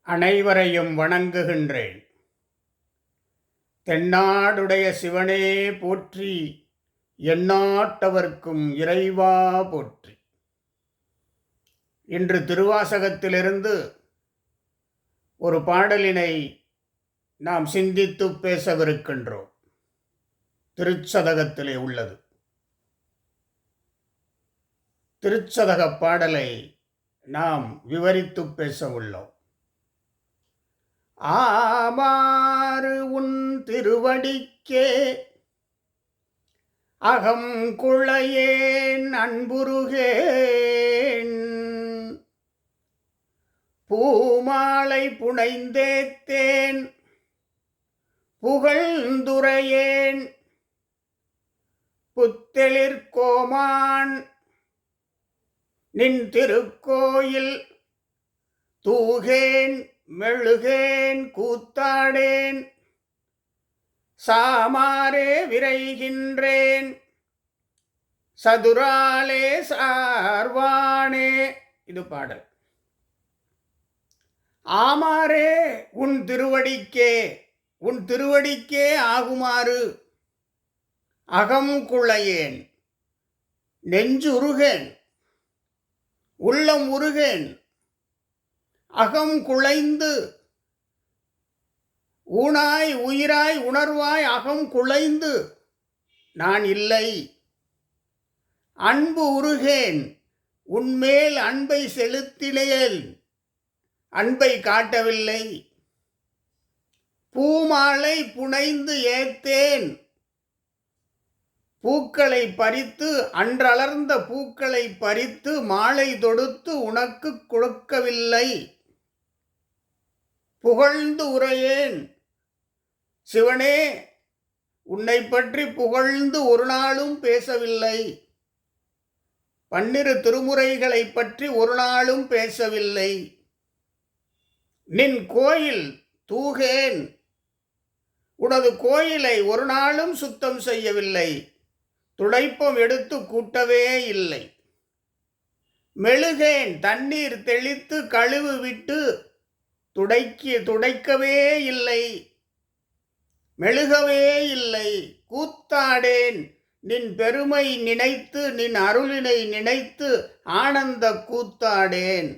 அனைவரையும் வணங்குகின்றேன். தென்னாடுடைய சிவனே போற்றி, எந்நாட்டவர்க்கும் இறைவா போற்றி. இன்று திருவாசகத்திலிருந்து ஒரு பாடலினை நாம் சிந்தித்து பேசவிருக்கின்றோம். திருச்சதகத்திலே உள்ளது. திருச்சதக பாடலை நாம் விவரித்து பேச உள்ளோம். ஆமாறு உன் திருவடிக்கே அகம் குழையேன் அன்புருகேன், பூமாலை புனைந்தேத்தேன் புகழ்ந்துரையேன், புத்தெழிற்கோமான் நின் திருக்கோயில் தூகேன் மெழுகேன் கூத்தாடேன், சாமாரே விரைகின்றேன் சதுராலே சார்வானே. இது பாடல். ஆமாரே உன் திருவடிக்கே, உன் திருவடிக்கே ஆகுமாறு அகம் குழையேன், நெஞ்சுருகேன், உள்ளம் உருகேன், அகம் குழைந்து ஊனாய் உயிராய் உணர்வாய் அகம் குழைந்து நான் இல்லை, அன்பு உருகேன், உன்மேல் அன்பை செலுத்தினேன், அன்பை காட்டவில்லை, பூமாலை புனைந்து ஏத்தேன், பூக்களை பறித்து அன்றளர்ந்த பூக்களை பறித்து மாலை தொடுத்து உனக்கு கொடுக்கவில்லை, புகழ்ந்து உரையேன். சிவனே, உன்னை பற்றி புகழ்ந்து ஒரு நாளும் பேசவில்லை, 12 திருமுறைகளை பற்றி ஒரு நாளும் பேசவில்லை, நின் கோயில் தூகேன், உனது கோயிலை ஒரு நாளும் சுத்தம் செய்யவில்லை, துடைப்பம் எடுத்து கூட்டவே இல்லை, மெழுகேன் தண்ணீர் தெளித்து கழுவு விட்டு துடைக்கவே இல்லை, மெழுகவே இல்லை, கூத்தாடேன், நின் பெருமை நினைத்து நின் அருளினை நினைத்து ஆனந்த கூத்தாடேன்.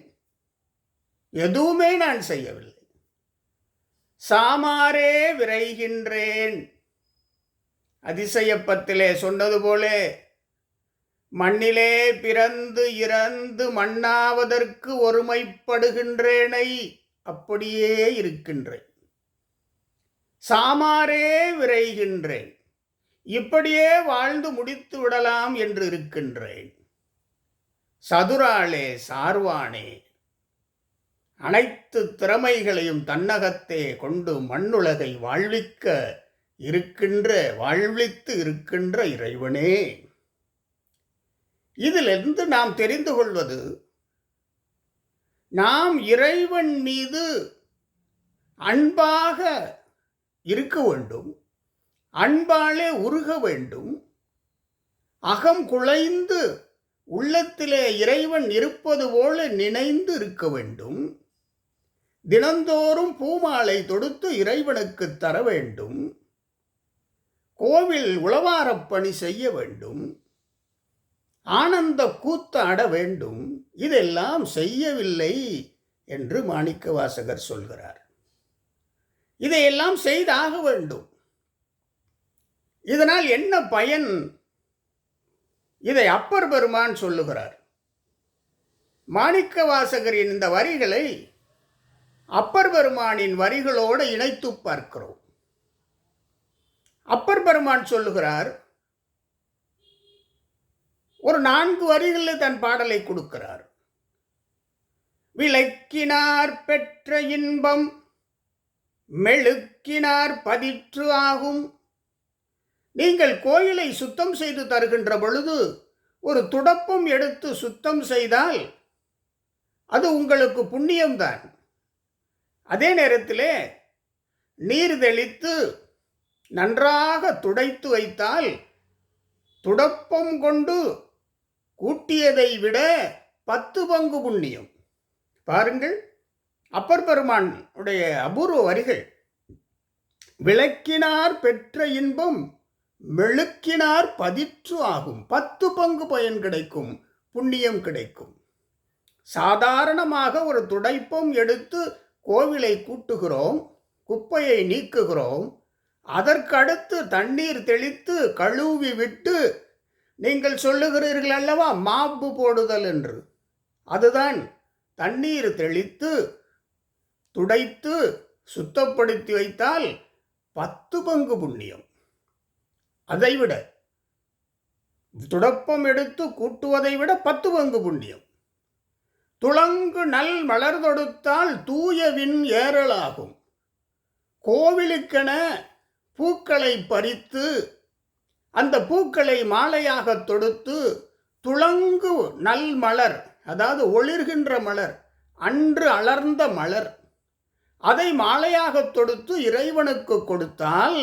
எதுவுமே நான் செய்யவில்லை. சாமாரே விரைகின்றேன். அதிசயப்பத்திலே சொன்னது போலே மண்ணிலே பிறந்து இறந்து மண்ணாவதற்கு ஒருமைப்படுகின்றேனை அப்படியே இருக்கின்றேன். சாமாரே விரைகின்றேன், இப்படியே வாழ்ந்து முடித்து விடலாம் என்று இருக்கின்றேன். சதுராலே சார்வானே, அனைத்து திறமைகளையும் தன்னகத்தே கொண்டு மண்ணுலகை வாழ்வித்து இருக்கின்ற இறைவனே. இதிலிருந்து நாம் தெரிந்து கொள்வது, நாம் இறைவன் மீது அன்பாக இருக்க வேண்டும், அன்பாலே உருக வேண்டும், அகம் குழைந்து உள்ளத்திலே இறைவன் இருப்பது போல நினைந்து இருக்க வேண்டும், தினந்தோறும் பூமாலை தொடுத்து இறைவனுக்கு தர வேண்டும், கோவில் உளவாரப் பணி செய்ய வேண்டும், ஆனந்த கூத்தாட வேண்டும். இதெல்லாம் செய்யவில்லை என்று மாணிக்கவாசகர் சொல்கிறார். இதையெல்லாம் செய்தாக வேண்டும். இதனால் என்ன பயன்? இதை அப்பர் பெருமான் சொல்லுகிறார். மாணிக்கவாசகரின் இந்த வரிகளை அப்பர் பெருமானின் வரிகளோடு இணைத்து பார்க்கிறோம். அப்பர் பெருமான் சொல்லுகிறார், ஒரு 4 வரிகளில் தன் பாடலை கொடுக்கிறார். விளக்கினார் பெற்ற இன்பம் மெழுக்கினார் பதிற்று ஆகும். நீங்கள் கோயிலை சுத்தம் செய்து தருகின்ற பொழுது ஒரு துடப்பம் எடுத்து சுத்தம் செய்தால் அது உங்களுக்கு புண்ணியம்தான். அதே நேரத்திலே நீர் தெளித்து நன்றாக துடைத்து வைத்தால் துடப்பம் கொண்டு கூட்டியதை விட 10 பங்கு புண்ணியம். பாருங்கள், அப்பர் பெருமான் உடைய அபூர்வ வரிகள். விளக்கினார் பெற்ற இன்பம் மெழுக்கினார் பதிற்று ஆகும். 10 பங்கு பயன் கிடைக்கும், புண்ணியம் கிடைக்கும். சாதாரணமாக ஒரு துடைப்பம் எடுத்து கோவிலை கூட்டுகிறோம், குப்பையை நீக்குகிறோம். அதற்கடுத்து தண்ணீர் தெளித்து கழுவி விட்டு நீங்கள் சொல்லுகிறீர்கள் அல்லவா மாப்பு போடுதல் என்று. அதுதான் தண்ணீர் தெளித்து துடைத்து சுத்தப்படுத்தி வைத்தால் 10 பங்கு புண்ணியம். அதைவிட துடப்பம் எடுத்து கூட்டுவதை விட 10 பங்கு புண்ணியம். துளங்கு நல் மலர் தொடுத்தால் தூயவின் ஏறலாகும். கோவிலுக்கென பூக்களை பறித்து அந்த பூக்களை மாலையாக தொடுத்து துளங்கு நல் மலர், அதாவது ஒளிர்கின்ற மலர், அன்று அலர்ந்த மலர், அதை மாலையாக தொடுத்து இறைவனுக்கு கொடுத்தால்,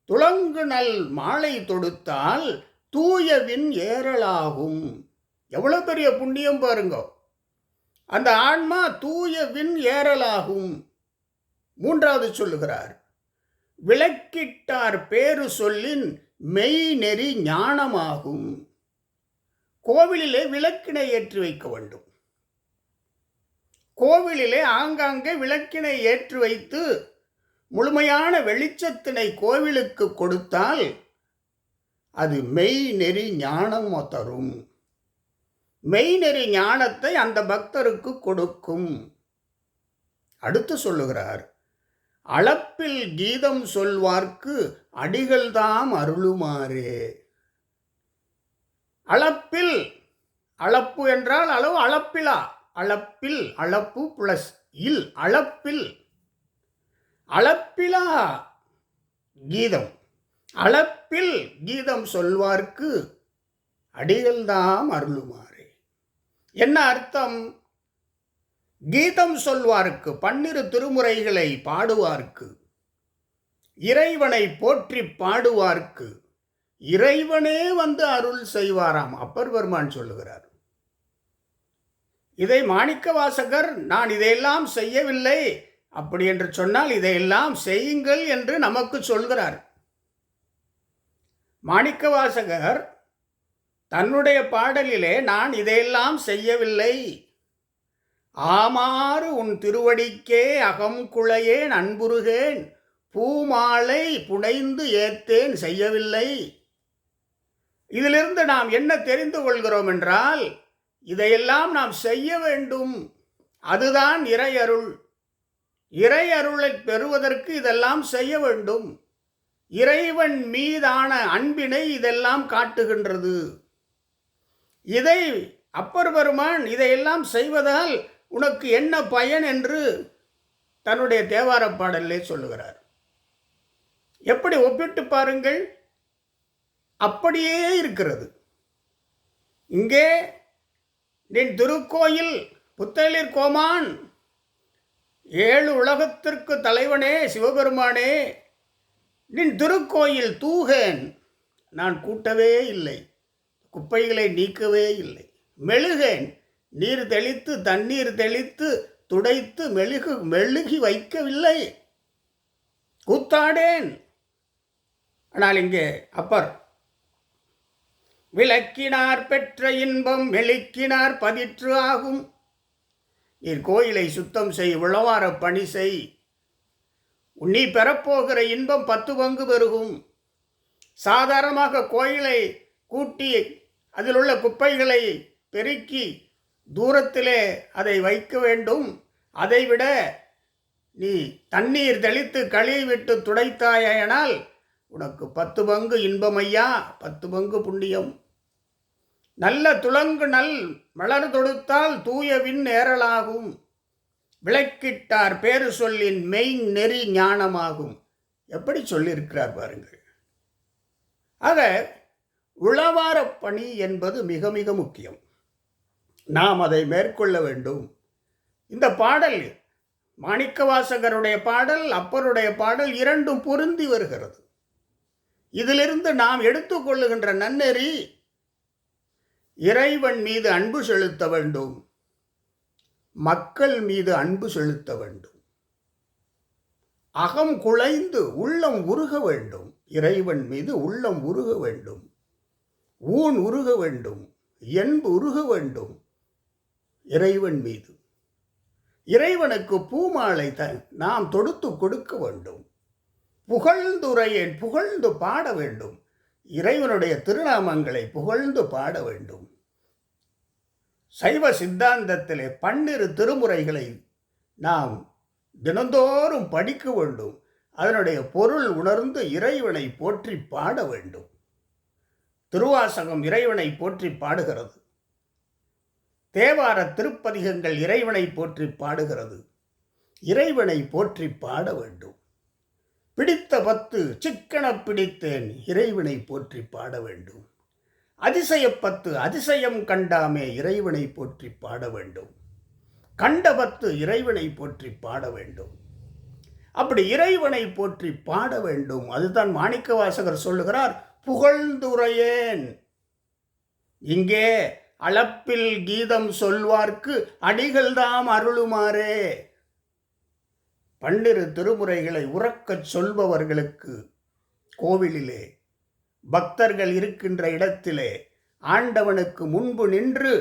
துளங்கு நல் மாலை தொடுத்தால் தூயவின் ஏறலாகும். எவ்வளவு பெரிய புண்ணியம் பாருங்க. அந்த ஆன்மா தூயவின் ஏறலாகும். மூன்றாவது சொல்லுகிறார், விளக்கிட்டார் பேரு சொல்லின் மெய் நெறி ஞானமாகும். கோவிலிலே விளக்கினை ஏற்றி வைக்க வேண்டும். கோவிலிலே ஆங்காங்கே விளக்கினை ஏற்றி வைத்து முழுமையான வெளிச்சத்தினை கோவிலுக்கு கொடுத்தால் அது மெய் நெறி ஞானம் தரும். மெய்நெறி ஞானத்தை அந்த பக்தருக்கு கொடுக்கும். அடுத்து சொல்லுகிறார், அளப்பில் கீதம் சொல்வார்க்கு அடிகள்தாம் அருளுமாறே. அளப்பில், அளப்பு என்றால் அளவு, அளப்பிலா, அளப்பில், அளப்பு பிளஸ் இல், அளப்பில், அளப்பிலா கீதம், அளப்பில் கீதம் சொல்வார்க்கு அடிகள்தாம் அருளுமாறே. என்ன அர்த்தம்? கீதம் சொல்வார்க்கு, 12 திருமுறைகளை பாடுவார்க்கு, இறைவனை போற்றி பாடுவார்க்கு இறைவனே வந்து அருள் செய்வாராம். அப்பர் பெருமான் சொல்லுகிறார். இதை மாணிக்கவாசகர் நான் இதையெல்லாம் செய்யவில்லை அப்படி என்று சொன்னால் இதையெல்லாம் செய்யுங்கள் என்று நமக்கு சொல்கிறார். மாணிக்கவாசகர் தன்னுடைய பாடலிலே நான் இதையெல்லாம் செய்யவில்லை, ஆமாறு உன் திருவடிக்கே அகம் குழையேன் அன்புருகேன் பூமாலை புனைந்து ஏத்தேன் செய்யவில்லை. இதிலிருந்து நாம் என்ன தெரிந்து கொள்கிறோம் என்றால், இதையெல்லாம் நாம் செய்ய வேண்டும். அதுதான் இறையருள். இறையருளை பெறுவதற்கு இதெல்லாம் செய்ய வேண்டும். இறைவன் மீதான அன்பினை இதெல்லாம் காட்டுகின்றது. இதை அப்பர் பெருமான் இதையெல்லாம் செய்வதால் உனக்கு என்ன பயன் என்று தன்னுடைய தேவார பாடலிலே சொல்லுகிறார். எப்படி ஒப்பிட்டு பாருங்கள், அப்படியே இருக்கிறது. இங்கே நின் திருக்கோயில் புத்தளிர் கோமான், 7 உலகத்திற்கு தலைவனே சிவபெருமானே, நின் திருக்கோயில் தூகேன், நான் கூட்டவே இல்லை, குப்பைகளை நீக்கவே இல்லை. மெழுகேன், நீர் தெளித்து தண்ணீர் தெளித்து துடைத்து மெழுகி வைக்கவில்லை. கூத்தாடேன். ஆனால் இங்கே அப்பர் விளக்கினார் பெற்ற இன்பம் மெழுக்கினார் பதிற்று ஆகும். நீர் கோயிலை சுத்தம் செய், உழவார பணி செய், நீ பெறப்போகிற இன்பம் 10 பங்கு பெருகும். சாதாரணமாக கோயிலை கூட்டி அதில் உள்ள குப்பைகளை பெருக்கி தூரத்திலே அதை வைக்க வேண்டும். அதைவிட நீ தண்ணீர் தெளித்து கழுவி விட்டு துடைத்தாயானால் உனக்கு 10 பங்கு இன்பம் ஐயா, 10 பங்கு புண்ணியம். நல்ல துளங்கு நல் மலர் தொடுத்தால் தூயவின் ஏறலாகும். விளக்கிட்டார் பேரு சொல்லின் மெய் நெறி ஞானமாகும். எப்படி சொல்லியிருக்கிறார் பாருங்கள். ஆக உழவார பணி என்பது மிக மிக முக்கியம். நாம் அதை மேற்கொள்ள வேண்டும். இந்த பாடல் மாணிக்கவாசகருடைய பாடல், அப்பருடைய பாடல் இரண்டும் பொருந்தி வருகிறது. இதிலிருந்து நாம் எடுத்துக்கொள்ளுகின்ற நன்னெறி, இறைவன் மீது அன்பு செலுத்த வேண்டும். மக்கள் மீது அன்பு செலுத்த வேண்டும். அகம் குழைந்து உள்ளம் உருக வேண்டும். இறைவன் மீது உள்ளம் உருக வேண்டும். ஊன் உருக வேண்டும். என்பு உருக வேண்டும் இறைவன் மீது. இறைவனுக்கு பூமாலை நாம் தொடுத்து கொடுக்க வேண்டும். புகழ்ந்துரையேன், புகழ்ந்து பாட வேண்டும். இறைவனுடைய திருநாமங்களை புகழ்ந்து பாட வேண்டும். சைவ சித்தாந்தத்திலே 12 திருமுறைகளை நாம் தினந்தோறும் படிக்க வேண்டும். அதனுடைய பொருள் உணர்ந்து இறைவனை போற்றி பாட வேண்டும். திருவாசகம் இறைவனை போற்றி பாடுகிறது. தேவார திருப்பதிகங்கள் இறைவனை போற்றி பாடுகிறது. இறைவனை போற்றி பாட வேண்டும். பிடித்த 10 சிக்கன பிடித்தேன் இறைவனை போற்றி பாட வேண்டும். அதிசய 10 அதிசயம் கண்டாமே இறைவனை போற்றி பாட வேண்டும். கண்ட 10 இறைவனை போற்றி பாட வேண்டும். அப்படி இறைவனை போற்றி பாட வேண்டும். அதுதான் மாணிக்கவாசகர் சொல்லுகிறார், புகழ்ந்துரையேன். இங்கே அளப்பில் கீதம் சொல்வார்க்கு அடிகள்தாம் அருளுமாறே. 12 திருமுறைகளை உறக்கச் சொல்பவர்களுக்கு கோவிலிலே பக்தர்கள் இருக்கின்ற இடத்திலே ஆண்டவனுக்கு முன்பு நின்று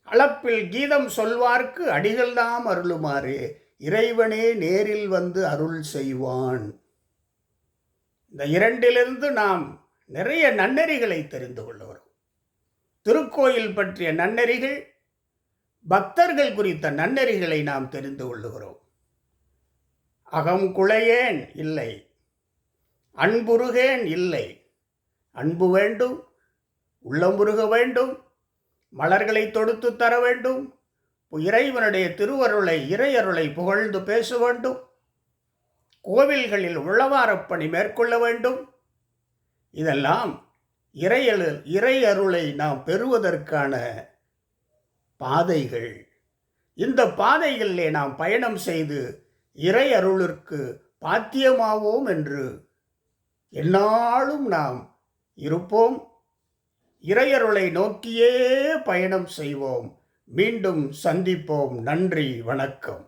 அளப்பில் கீதம் சொல்வார்க்கு அடிகள்தாம் அருளுமாறே, இறைவனே நேரில் வந்து அருள் செய்வான். இந்த 2 நாம் நிறைய நன்னெறிகளை தெரிந்து கொள்ளுகிறோம். திருக்கோயில் பற்றிய நன்னெறிகள், பக்தர்கள் குறித்த நன்னெறிகளை நாம் தெரிந்து கொள்ளுகிறோம். அகம் குழையேன் இல்லை, அன்புருகேன் இல்லை. அன்பு வேண்டும், உள்ளம்புருக வேண்டும், மலர்களை தொடுத்து தர வேண்டும், இறைவனுடைய திருவருளை இறையருளை புகழ்ந்து பேச வேண்டும், கோவில்களில் உழவாரப்பணி மேற்கொள்ள வேண்டும். இதெல்லாம் இறையருளை நாம் பெறுவதற்கான பாதைகள். இந்த பாதைகளிலே நாம் பயணம் செய்து இறையருளிற்கு பாத்தியமாவோம் என்று எந்நாளும் நாம் இருப்போம். இறையருளை நோக்கியே பயணம் செய்வோம். மீண்டும் சந்திப்போம். நன்றி, வணக்கம்.